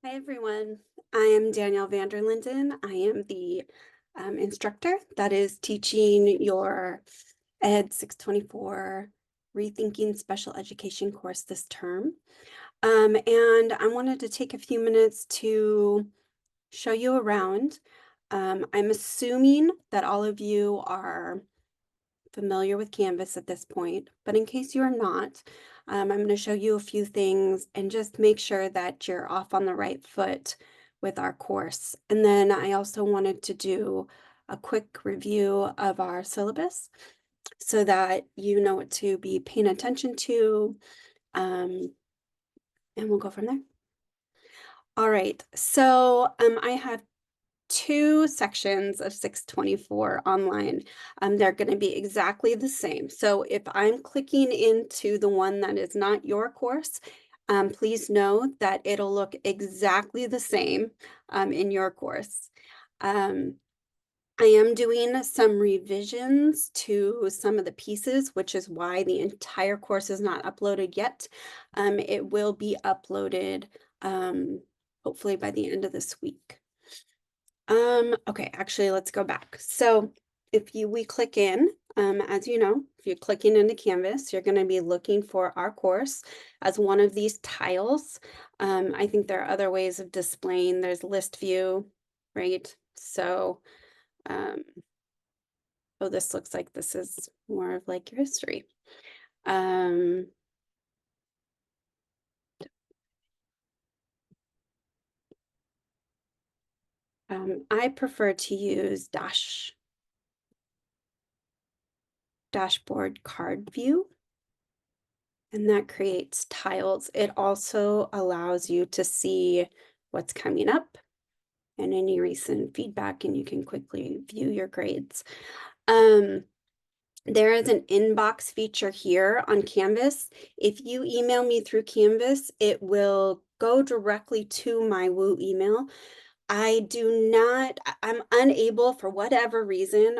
Hi, everyone. I am Danielle Vanderlinden. I am the instructor that is teaching your Ed 624 Rethinking Special Education course this term. And I wanted to take a few minutes to show you around. I'm assuming that all of you are familiar with Canvas at this point, but in case you are not, I'm going to show you a few things and just make sure that you're off on the right foot with our course. And then I also wanted to do a quick review of our syllabus so that you know what to be paying attention to, and we'll go from there. All right, so I have two sections of 624 online. They're going to be exactly the same. So if I'm clicking into the one that is not your course, please know that it'll look exactly the same in your course. I am doing some revisions to some of the pieces, which is why the entire course is not uploaded yet. It will be uploaded hopefully by the end of this week. Okay, actually, let's go back. So if we click in, as you know, if you're clicking into Canvas, you're going to be looking for our course as one of these tiles. I think there are other ways of displaying. There's list view, right? So, oh, this looks like this is more of like your history. I prefer to use dashboard card view. And that creates tiles. It also allows you to see what's coming up and any recent feedback, and you can quickly view your grades. There is an inbox feature here on Canvas. If you email me through Canvas, it will go directly to my Woo email. I'm unable for whatever reason,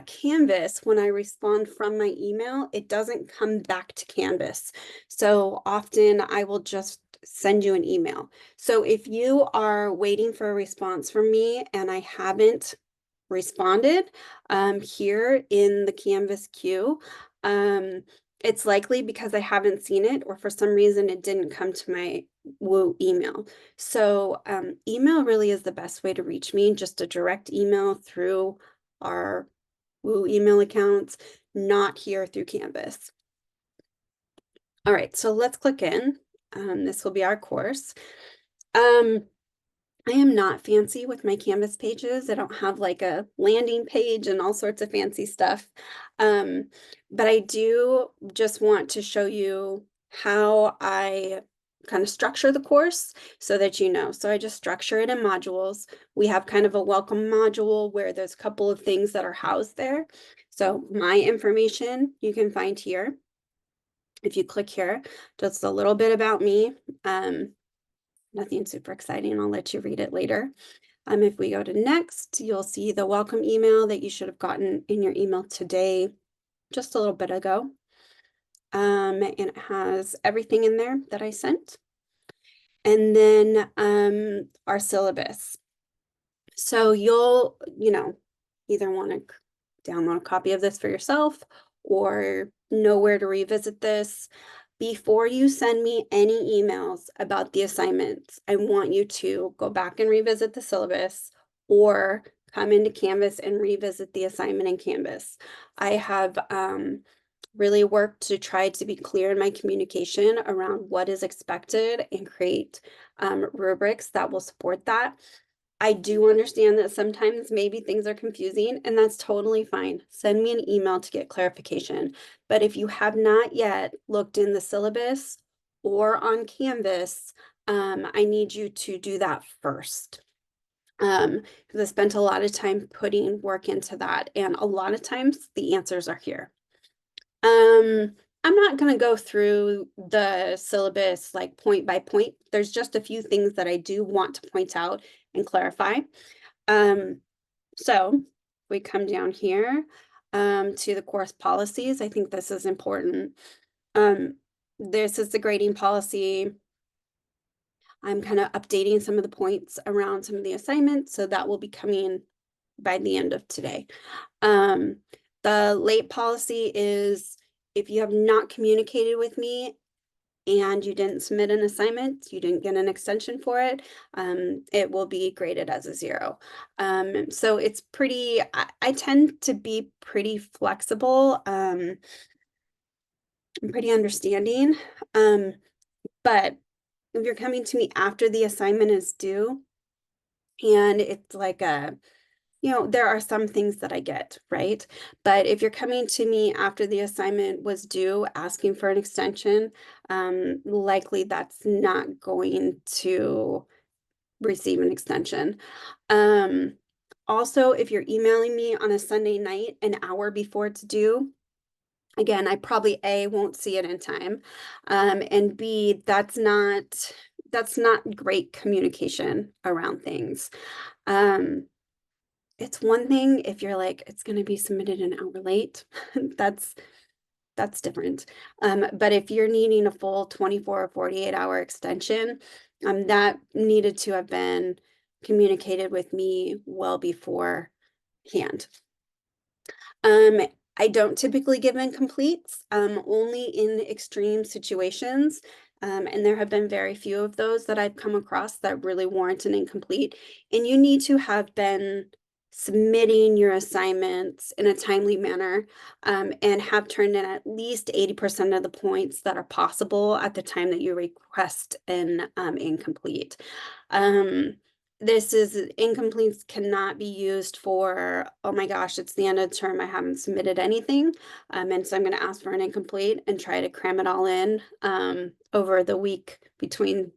Canvas, when I respond from my email, it doesn't come back to Canvas. So often I will just send you an email. So if you are waiting for a response from me and I haven't responded here in the Canvas queue, it's likely because I haven't seen it or for some reason it didn't come to my Woo email. So email really is the best way to reach me, just a direct email through our Woo email accounts, not here through Canvas. All right, so let's click in. This will be our course. I am not fancy with my Canvas pages. I don't have like a landing page and all sorts of fancy stuff. But I do just want to show you how I kind of structure the course so that you know. So I just structure it in modules. We have kind of a welcome module where there's a couple of things that are housed there. So my information you can find here. If you click here, just a little bit about me. Nothing super exciting. I'll let you read it later. If we go to next, you'll see the welcome email that you should have gotten in your email today, just a little bit ago. And it has everything in there that I sent. And then our syllabus. So you'll, either want to download a copy of this for yourself or know where to revisit this. Before you send me any emails about the assignments, I want you to go back and revisit the syllabus or come into Canvas and revisit the assignment in Canvas. I have really worked to try to be clear in my communication around what is expected and create rubrics that will support that. I do understand that sometimes maybe things are confusing, and that's totally fine. Send me an email to get clarification. But if you have not yet looked in the syllabus or on Canvas, I need you to do that first. Because I spent a lot of time putting work into that, and a lot of times the answers are here. I'm not going to go through the syllabus like point by point. There's just a few things that I do want to point out and clarify. So we come down here to the course policies. I think this is important. This is the grading policy. I'm kind of updating some of the points around some of the assignments, so that will be coming by the end of today. The late policy is if you have not communicated with me and you didn't submit an assignment, you didn't get an extension for it, it will be graded as a 0. So it's pretty, I tend to be pretty flexible, I'm pretty understanding. But if you're coming to me after the assignment is due, and it's like there are some things that I get, right? But if you're coming to me after the assignment was due, asking for an extension, likely that's not going to receive an extension. Also, if you're emailing me on a Sunday night, an hour before it's due, again, I probably A, won't see it in time, and B, that's not great communication around things. It's one thing if you're like, it's going to be submitted an hour late. that's different. But if you're needing a full 24 or 48-hour extension, that needed to have been communicated with me well beforehand. I don't typically give incompletes, only in extreme situations. And there have been very few of those that I've come across that really warrant an incomplete. And you need to have been submitting your assignments in a timely manner, and have turned in at least 80% of the points that are possible at the time that you request an incomplete. This is incompletes cannot be used for, oh my gosh, it's the end of the term, I haven't submitted anything. And so I'm going to ask for an incomplete and try to cram it all in over the week between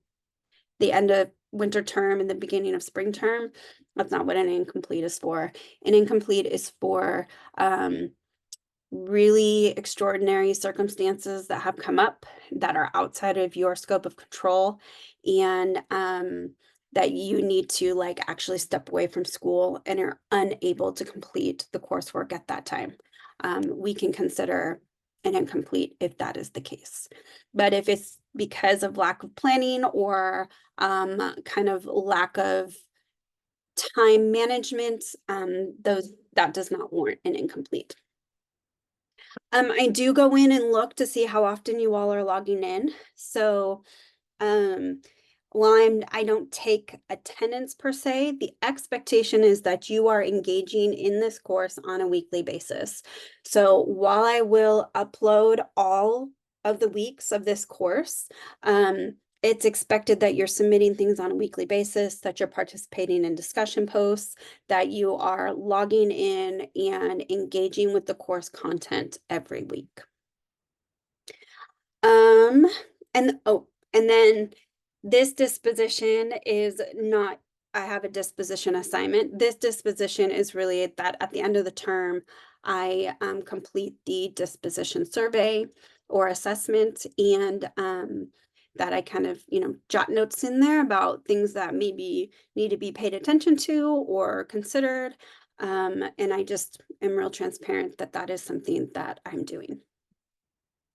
the end of winter term and the beginning of spring term. That's not what an incomplete is for. An incomplete is for really extraordinary circumstances that have come up that are outside of your scope of control, and that you need to like actually step away from school and are unable to complete the coursework at that time. We can consider an incomplete if that is the case. But if it's because of lack of planning or kind of lack of time management, that does not warrant an incomplete. I do go in and look to see how often you all are logging in. So while I don't take attendance per se, the expectation is that you are engaging in this course on a weekly basis. So while I will upload all of the weeks of this course, it's expected that you're submitting things on a weekly basis, that you're participating in discussion posts, that you are logging in and engaging with the course content every week. And then this disposition is not, I have a disposition assignment. This disposition is really that at the end of the term, I complete the disposition survey or assessment, and that I kind of, jot notes in there about things that maybe need to be paid attention to or considered. And I just am real transparent that that is something that I'm doing.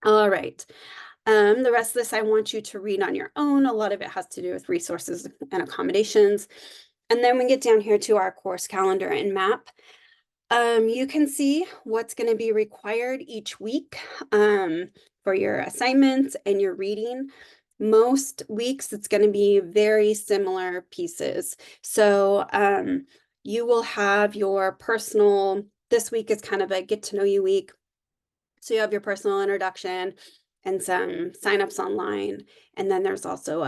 All right. The rest of this I want you to read on your own. A lot of it has to do with resources and accommodations. And then we get down here to our course calendar and map. You can see what's going to be required each week for your assignments and your reading. Most weeks it's going to be very similar pieces. So you will have your personal, this week is kind of a get to know you week. So you have your personal introduction and some signups online. And then there's also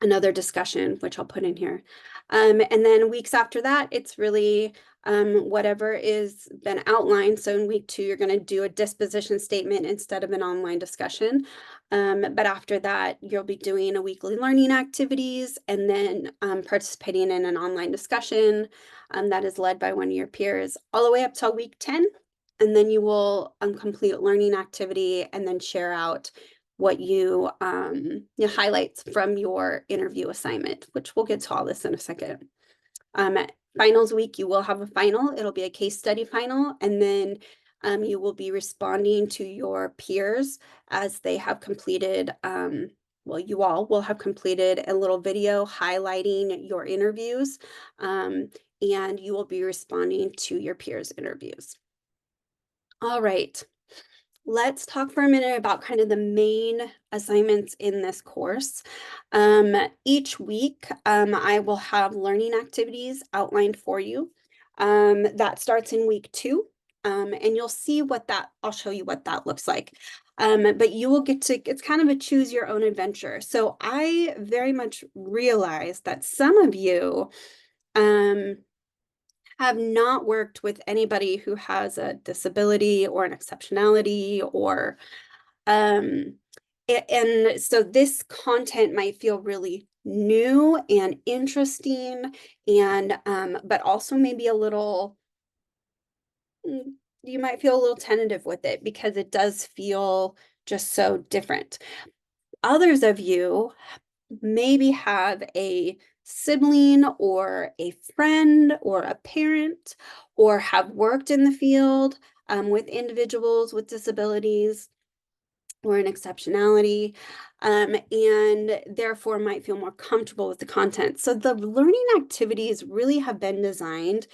another discussion, which I'll put in here. And then weeks after that, it's really whatever is been outlined. So in week 2, you're going to do a disposition statement instead of an online discussion. But after that, you'll be doing a weekly learning activities and then participating in an online discussion that is led by one of your peers all the way up till week 10. And then you will complete learning activity and then share out what you highlights from your interview assignment, which we'll get to all this in a second. Finals week, you will have a final. It'll be a case study final, and then you will be responding to your peers as they have completed well, you all will have completed a little video highlighting your interviews, and you will be responding to your peers' interviews. All right, let's talk for a minute about kind of the main assignments in this course. Each week, I will have learning activities outlined for you. That starts in week 2, and you'll see what that, I'll show you what that looks like. But you will get to, it's kind of a choose your own adventure. So I very much realize that some of you have not worked with anybody who has a disability or an exceptionality or and so this content might feel really new and interesting and but also maybe a little you might feel a little tentative with it because it does feel just so different. Others of you maybe have a sibling or a friend or a parent or have worked in the field with individuals with disabilities or an exceptionality, and therefore might feel more comfortable with the content. So the learning activities really have been designed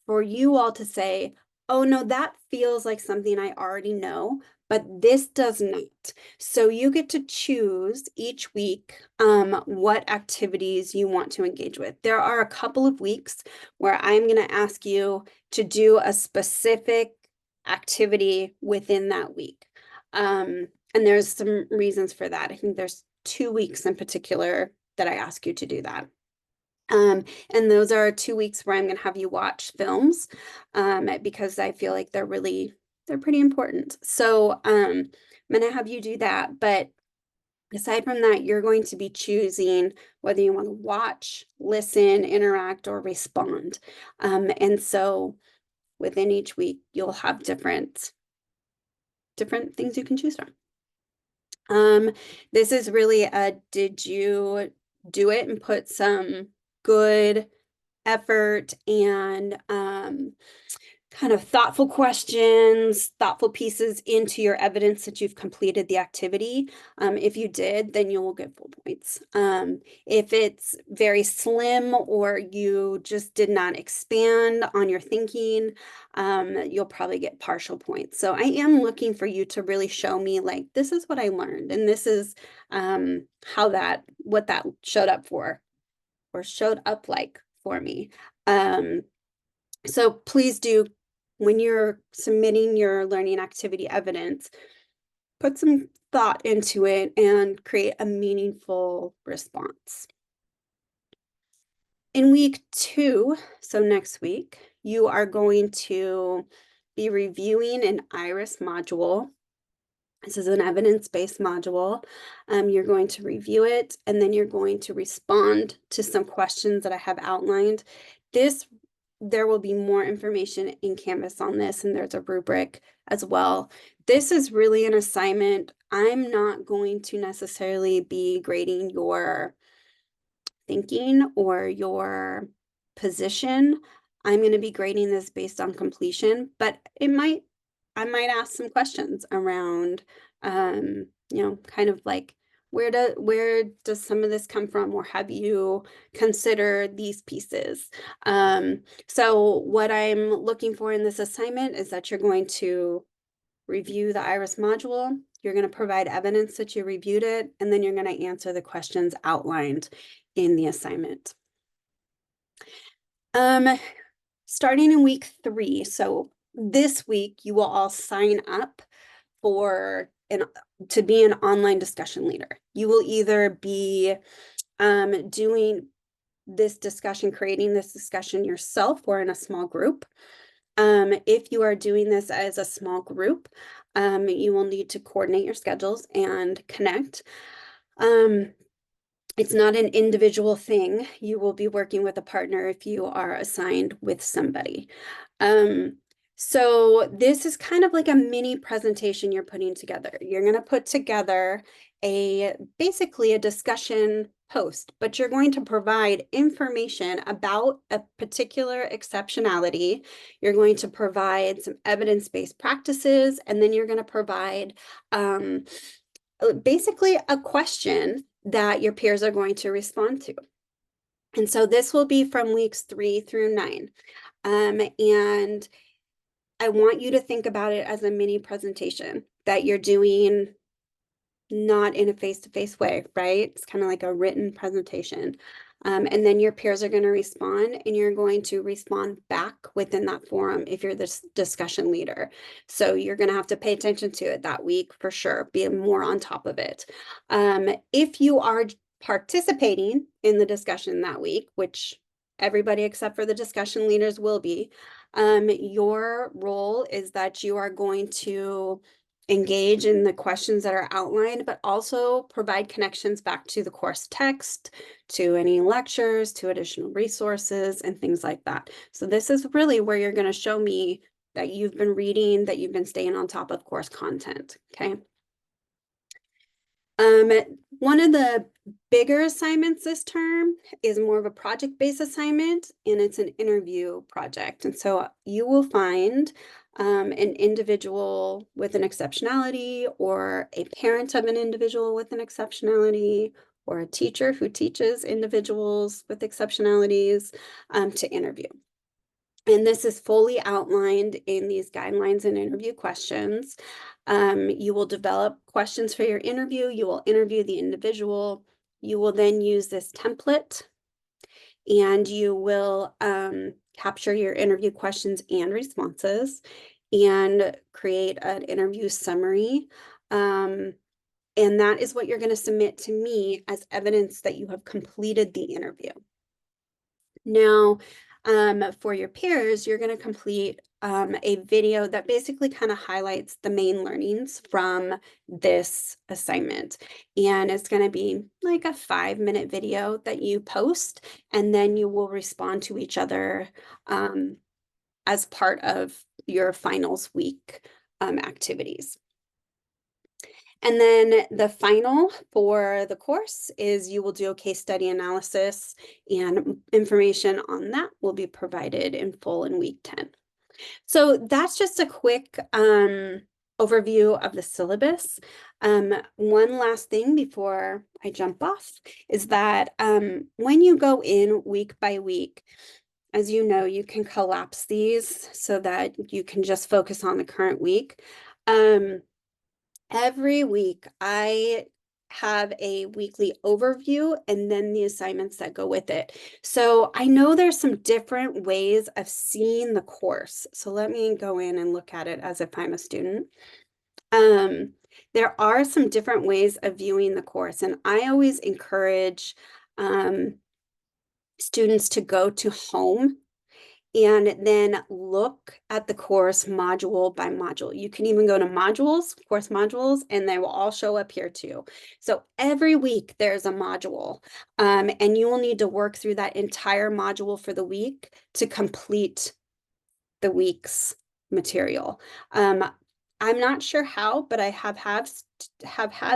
for you all to say, oh no, that feels like something I already know, but this does not. So you get to choose each week what activities you want to engage with. There are a couple of weeks where I'm going to ask you to do a specific activity within that week. And there's some reasons for that. I think there's 2 weeks in particular that I ask you to do that. And those are 2 weeks where I'm going to have you watch films because I feel like they're pretty important. So I'm going to have you do that. But aside from that, you're going to be choosing whether you want to watch, listen, interact, or respond. And so within each week, you'll have different things you can choose from. This is really a, did you do it and put some good effort and kind of thoughtful questions, thoughtful pieces into your evidence that you've completed the activity. If you did, then you will get full points. If it's very slim or you just did not expand on your thinking, you'll probably get partial points. So I am looking for you to really show me like, this is what I learned and this is what that showed up for or showed up like for me. So please do, when you're submitting your learning activity evidence, put some thought into it and create a meaningful response. In week 2, so next week, you are going to be reviewing an IRIS module. This is an evidence-based module. You're going to review it, and then you're going to respond to some questions that I have outlined. There will be more information in Canvas on this, and there's a rubric as well. This is really an assignment. I'm not going to necessarily be grading your thinking or your position. I'm going to be grading this based on completion, but I might ask some questions around, kind of like, where does some of this come from, or have you considered these pieces? So what I'm looking for in this assignment is that you're going to review the IRIS module, you're going to provide evidence that you reviewed it, and then you're going to answer the questions outlined in the assignment. Starting in week 3, so this week you will all sign up to be an online discussion leader. You will either be doing this discussion, creating this discussion yourself or in a small group. If you are doing this as a small group, you will need to coordinate your schedules and connect. It's not an individual thing. You will be working with a partner if you are assigned with somebody. So this is kind of like a mini presentation you're putting together. You're going to put together basically a discussion post, but you're going to provide information about a particular exceptionality. You're going to provide some evidence-based practices, and then you're going to provide basically a question that your peers are going to respond to. And so this will be from weeks 3 through 9. And I want you to think about it as a mini presentation that you're doing not in a face-to-face way, right? It's kind of like a written presentation. And then your peers are going to respond, and you're going to respond back within that forum if you're the discussion leader. So you're going to have to pay attention to it that week for sure, be more on top of it. If you are participating in the discussion that week, which everybody except for the discussion leaders will be, your role is that you are going to engage in the questions that are outlined, but also provide connections back to the course text, to any lectures, to additional resources, and things like that. So this is really where you're going to show me that you've been reading, that you've been staying on top of course content, okay? One of the bigger assignments this term is more of a project-based assignment, and it's an interview project. And so you will find an individual with an exceptionality, or a parent of an individual with an exceptionality, or a teacher who teaches individuals with exceptionalities to interview. And this is fully outlined in these guidelines and interview questions. You will develop questions for your interview. You will interview the individual. You will then use this template, and you will capture your interview questions and responses and create an interview summary. And that is what you're going to submit to me as evidence that you have completed the interview. Now, for your peers, you're going to complete a video that basically kind of highlights the main learnings from this assignment. And it's going to be like a 5-minute video that you post, and then you will respond to each other as part of your finals week activities. And then the final for the course is you will do a case study analysis, and information on that will be provided in full in week 10. So that's just a quick overview of the syllabus. One last thing before I jump off is that when you go in week by week, as you know, you can collapse these so that you can just focus on the current week. Every week, I have a weekly overview and then the assignments that go with it. So I know there's some different ways of seeing the course. So let me go in and look at it as if I'm a student. There are some different ways of viewing the course, and I always encourage students to go to home and then look at the course module by module. You can even go to modules, course modules, and they will all show up here too. So every week there's a module, and you will need to work through that entire module for the week to complete the week's material. I'm not sure how, but I have had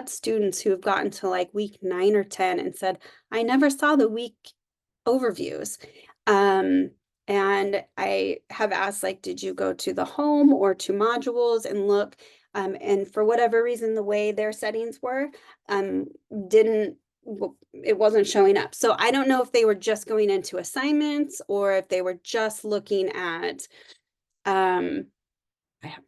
students who have gotten to like week 9 or 10 and said, I never saw the week overviews. And I have asked, like, did you go to the home or to modules and look? And for whatever reason, the way their settings were, it wasn't showing up. So I don't know if they were just going into assignments or if they were just looking at, I have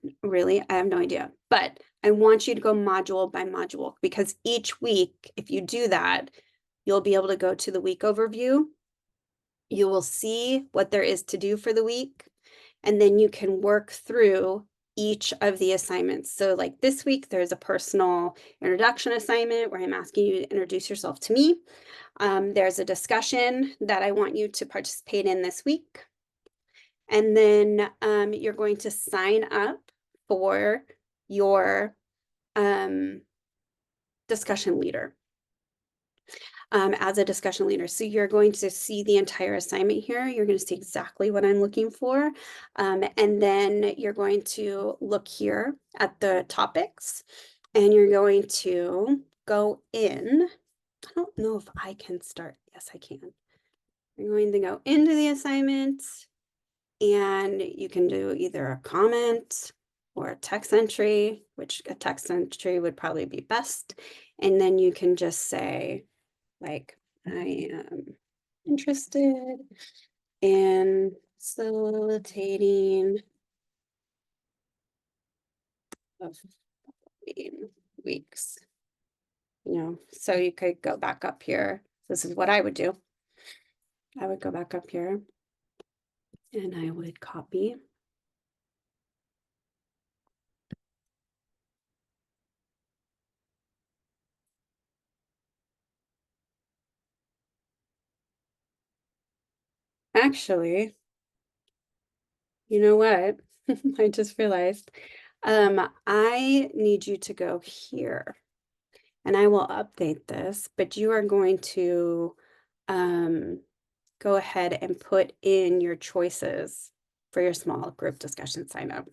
no idea. But I want you to go module by module, because each week, if you do that, you'll be able to go to the week overview. You will see what there is to do for the week, and then you can work through each of the assignments. So like this week, there's a personal introduction assignment where I'm asking you to introduce yourself to me. There's a discussion that I want you to participate in this week. And then you're going to sign up for your discussion leader. As a discussion leader. So you're going to see the entire assignment here. You're going to see exactly what I'm looking for. And then you're going to look here at the topics, and you're going to go in. I don't know if I can start. Yes, I can. You're going to go into the assignment, and you can do either a comment or a text entry, which a text entry would probably be best. And then you can just say, like I am interested in facilitating of weeks, so you could go back up here. This is what I would do. I would go back up here and I would copy. Actually, you know what? I just realized, I need you to go here and I will update this, but you are going to, go ahead and put in your choices for your small group discussion sign up.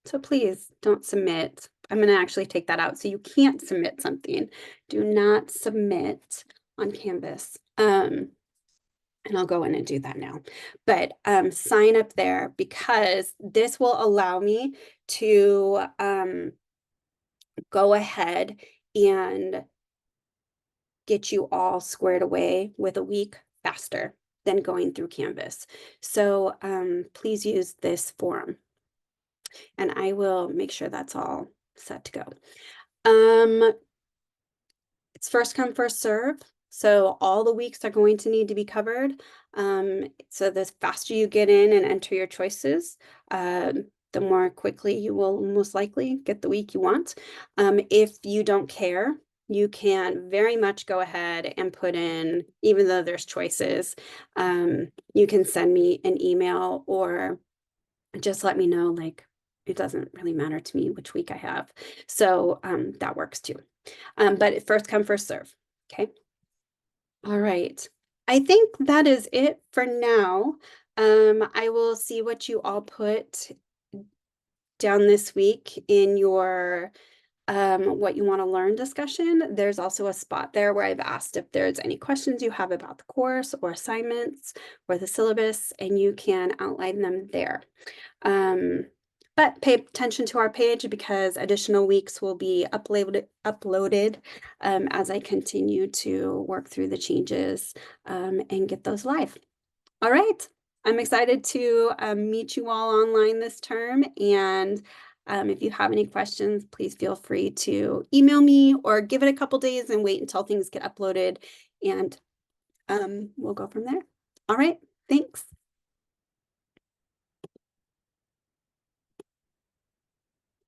So please don't submit. I'm going to actually take that out. So you can't submit something. Do not submit on Canvas. And I'll go in and do that now. But sign up there because this will allow me to go ahead and get you all squared away with a week faster than going through Canvas. So please use this form and I will make sure that's all set to go. It's first come, first serve. So all the weeks are going to need to be covered. So the faster you get in and enter your choices, the more quickly you will most likely get the week you want. If you don't care, you can very much go ahead and put in, even though there's choices, you can send me an email or just let me know, like, it doesn't really matter to me which week I have. So that works too. But first come, first serve. Okay. All right. I think that is it for now. I will see what you all put down this week in your what you want to learn discussion. There's also a spot there where I've asked if there's any questions you have about the course or assignments or the syllabus, and you can outline them there. But pay attention to our page because additional weeks will be uploaded as I continue to work through the changes and get those live. All right. I'm excited to meet you all online this term. And if you have any questions, please feel free to email me or give it a couple days and wait until things get uploaded. And we'll go from there. All right. Thanks.